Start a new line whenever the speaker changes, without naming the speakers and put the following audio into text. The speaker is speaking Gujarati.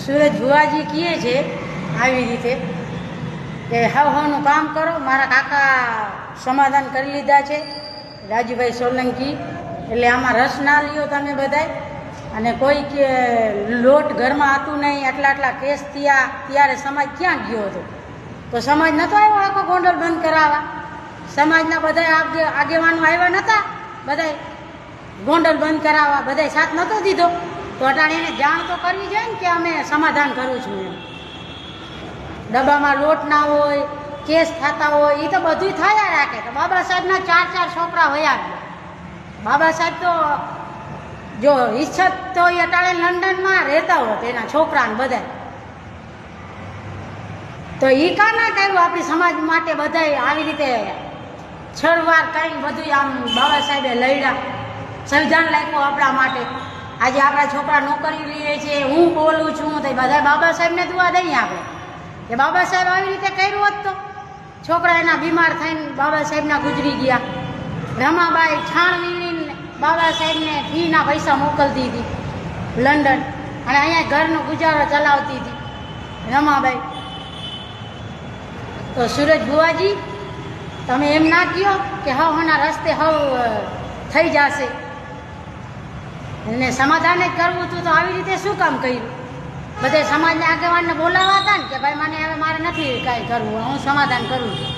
સુરજ ભુવાજી કહે છે આવી રીતે કે હવનું કામ કરો. મારા કાકા સમાધાન કરી લીધા છે, રાજુભાઈ સોલંકી. એટલે આમાં રસ ના લ્યો તમે બધાય. અને કોઈ કે લોટ ઘરમાં હતું નહીં, આટલા કેસ થયા, ત્યારે સમાજ ક્યાં ગયો હતો? તો સમાજ નહોતો આવ્યો આખો ગોંડલ બંધ કરાવવા? સમાજના બધા આગેવાનો આવ્યા નહોતા બધાય ગોંડલ બંધ કરાવવા? બધાય સાથ નહોતો દીધો? તો અટાણે એને જાણ તો કરવી જોઈએ ને કે અમે સમાધાન કરું છું એમ. ડબ્બામાં લોટ ના હોય, કેસ થતા હોય, એ તો બધું થયા રાખે. તો બાબા સાહેબના 4 છોકરા વયા ગયા. બાબા સાહેબ તો જો ઈચ્છત તો એ અટાણે લંડનમાં રહેતા હોત એના છોકરાને બધા. તો એ કા ના કર્યું આપણી સમાજ માટે? બધાય આવી રીતે છળવાર કરીને બધું આમ બાબા સાહેબે લડ્યા, સંવિધાન લાગ્યું આપણા માટે. આજે આપણા છોકરા નોકરી લઈએ છે, હું બોલું છું તો બધા બાબા સાહેબને દુઆ દઈએ આપણે કે બાબા સાહેબ આવી રીતે કર્યું હોત તો છોકરા એના બીમાર થઈને બાબા સાહેબના ગુજરી ગયા. રમાબાઈ છાણ વીણીને બાબા સાહેબને ફીના પૈસા મોકલતી હતી લંડન, અને અહીંયા ઘરનો ગુજારો ચલાવતી હતી રમાબાઈ. તો સુરજ ભુવાજી, તમે એમ ના કહો કે હવના રસ્તે થઈ જશે એને સમાધાન જ કરવું હતું, તો આવી રીતે શું કામ કર્યું? બધે સમાજના આગેવાનને બોલાવવા હતા ને કે ભાઈ મને હવે મારે નથી કાંઈ કરવું, હું સમાધાન કરું છું.